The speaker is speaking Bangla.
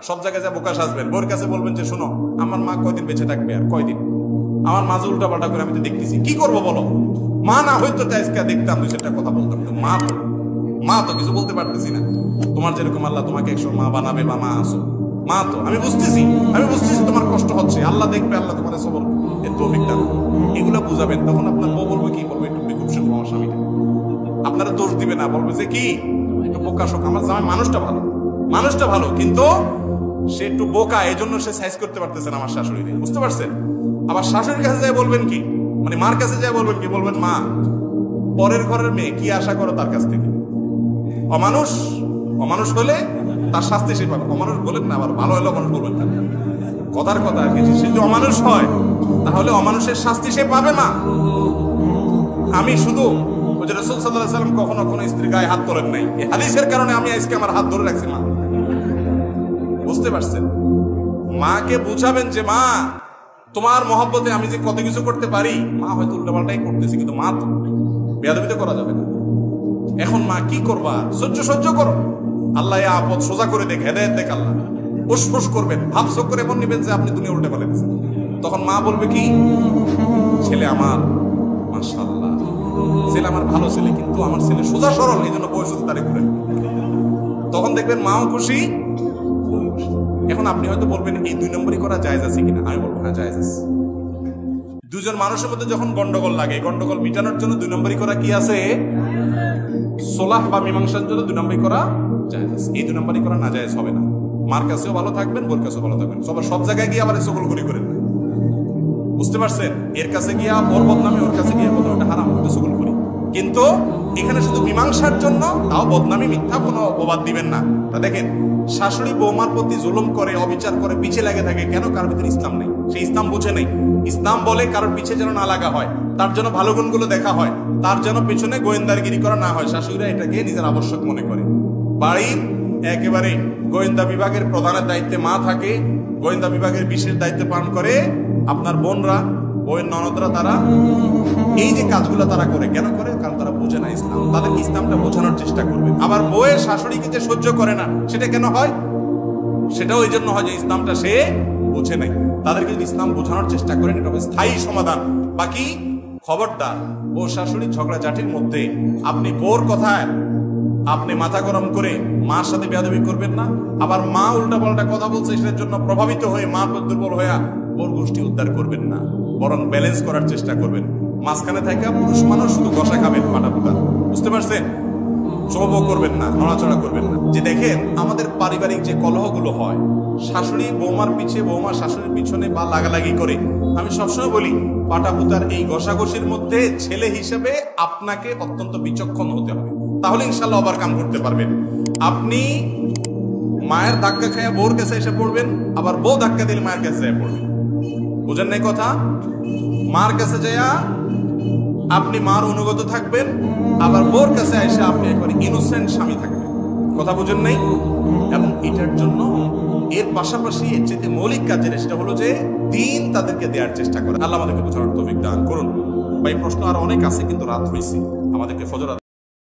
সব জায়গায় যা বোকা সাজবেন, বোর কাছে বলবেন যে শোনো আমার মা কয়দিন বেঁচে থাকবে, আর কয়দিন, আমার মাঝে উল্টা পাল্টা করে আমি তো দেখতেছি, কি করবো বলো? মা না হয়তো আজকে দেখতাম, দুই চারটা কথা বলতাম, মা তো কিছু বলতে পারতেছি না। তোমার যেরকম আল্লাহ তোমাকে একশো মা বানাবে বা মা আসো, মা তো আমি বুঝতেছি তোমার কষ্ট হচ্ছে, আল্লাহ দেখবে, আল্লাহ তোমার সবর তৌফিক দান, এগুলো বুঝাবেন। তখন আপনার বউ বলবে কি, বলবে একটু বেকুব শুনবো আমার স্বামীটা, আপনারা দোষ দিবে না, বলবে যে কি একটু বোকা শোক, আমার জামাই মানুষটা ভালো কিন্তু সে একটু বোকা, এই জন্য সে সাইজ করতে পারতেছে না আমার শাশুড়ি, বুঝতে পারছেন? আবার শাশুড়ির কাছে যায় বলবেন কি, মানে মার কাছে যায় বলবেন কি, বলবেন মা পরের ঘরের মেয়ে কি আশা করো তার কাছ থেকে, অমানুষ হলে তার শাস্তি সে পাবে। অমানুষ বলেন না, আবার ভালো হলে অমানুষ বলবেন না, কথার কথা আর কি, সে যদি অমানুষ হয় তাহলে অমানুষের শাস্তি সে পাবে না। আমি শুধু রাসূল সাল্লাল্লাহু আলাইহি ওয়াসাল্লাম কখনো কোনো স্ত্রীর গায়ে হাত তোলেন নাই, এই হাদিসের কারণে আমি আজকে আমার হাত ধরে রাখছি মা, বুঝতে পারছেন? মাকে বুঝাবেন যে মা তোমার মহব্বতে আমি যে কত কিছু করতে পারি, মা হয়তো উল্টাপাল্টাই করতেছি, কিন্তু মা তো বেয়াদবি তো করা যাবে না। এখন মা কি করবা, সহ্য করো, আল্লাহ আপদ সোজা করে দেখ, হেদায়েত দেখ, আল্লাহ উসফুস করবেন, ভাবসক করে এমন নিবেন যে আপনি দুনিয়া উল্টে ফেলেছেন। তখন মা বলবে কি, ছেলে আমার মাশাআল্লাহ, ছেলে আমার ভালো ছেলে, কিন্তু আমার ছেলে সোজা সরল, এই জন্য বয়স তারে করে। তখন দেখবেন মাও খুশি। এখন আপনি হয়তো বলবেন এই 2 নম্বরই করা জায়েজ আছে কিনা, আমি বলবো হ্যাঁ জায়েজ আছে। দুজন মানুষের মধ্যে যখন গন্ডগোল লাগে, গন্ডগোল মিটানোর জন্য 2 নম্বরই করা কি আছে, সোলাহ বা মীমাংসার জন্য 2 নম্বরই করা জায়েজ আছে। এই 2 নম্বরই করা না জায়েজ হবে না। মার কাছেও ভালো থাকবেন, বোর কাছেও ভালো থাকবেন, সব জায়গায় গিয়ে আবার সকলগুলি করেন না, বুঝতে পারছেন? এর কাছে গিয়া ওর বদনামি, ওর কাছে গিয়ে বদনামি, এটা হারাম, ওটা সকল করি। কিন্তু এখানে শুধু মীমাংসার জন্য, তাও বদনামি মিথ্যা কোনো অপবাদ দিবেন না। তা দেখেন, শাশুড়ি বৌমার প্রতি জুলুম করে, অবিচার করে, পিছে লেগে থাকে কেন? কারোর ভিতরে ইসলাম নেই, সেই ইসলাম বুঝে নেই। ইসলাম বলে কারোর পিছে যেন না লাগা হয়, তার জন্য ভালো গুণগুলো দেখা হয়, তার যেন পেছনে গোয়েন্দারগিরি করা না হয়। শাশুড়িরা এটাকে নিজের আবশ্যক মনে করে। বাড়ির একেবারে গোয়েন্দা বিভাগের প্রধানের দায়িত্বে মা থাকে, গোয়েন্দা বিভাগের বিশেষ দায়িত্ব পালন করে আপনার বোনরা, বউয়ের ননদরা, তারা এই যে কাজগুলো তারা করে, কেন করে? কারণ তারা বোঝে না ইসলাম, তাদেরকে ইসলামটা বোঝানোর চেষ্টা করবে। আবার বউয়ের শাশুড়িকে যে সহ্য করে না, সেটা কেন হয়? সেটাও এই জন্য হয় যে ইসলামটা সে বোঝে নাই। তাদেরকে যদি ইসলাম বোঝানোর চেষ্টা করেন, এটা হবে স্থায়ী সমাধান। বাকি খবরদার বউ শাশুড়ির ঝগড়াঝাটির মধ্যে আপনি বোর কথায় আপনি মাথা গরম করে মার সাথে বেয়াদবি করবেন না। আবার মা উল্টা পাল্টা কথা বলছে, সেটার জন্য প্রভাবিত হয়ে মা দুর্বল হয়ে বোর গোষ্ঠী উদ্ধার করবেন না, বরং ব্যালেন্স করার চেষ্টা করবেন। মাঝখানে থাকা পুরুষ মানুষ শুধু কষা খাবেন, পাটা পুতা, বুঝতে পারছেন? চোখও করবেন না, নড়াচড়া করবেন না। যে দেখেন আমাদের পারিবারিক যে কলহগুলো হয়, শাশুড়ি বৌমার পিছে, বৌমা শাশুড়ির পিছনে বা লাগালাগি করে, আমি সবসময় বলি পাটা পুতার এই ঘষাঘষির মধ্যে ছেলে হিসেবে আপনাকে অত্যন্ত বিচক্ষণ হতে হবে, তাহলে ইনশাল্লাহ ওভারকাম করতে পারবেন। আপনি মায়ের ধাক্কা খাইয়া বউর কাছে এসে পড়বেন, আবার বউ ধাক্কা দিলে মায়ের কাছে যায় পড়বেন, বুঝেন নাই কথা? মার কাছে যাইয়া আপনি মার অনুগত থাকবেন, আবার বোর কাছে এসে আপনি একবার ইনোসেন্ট স্বামী থাকবেন, কথা বুঝেন নাই? এবং এটার জন্য এর পাশাপাশি এর চেয়ে মৌলিক কাজ যেটা, সেটা হলো যে দিন তাদেরকে দেওয়ার চেষ্টা করে। আল্লাহ আমাদেরকে বোঝানোর তৌফিক দান করুন। ভাই প্রশ্ন আর অনেক আছে, কিন্তু রাত হয়েছে, আমাদেরকে ফজর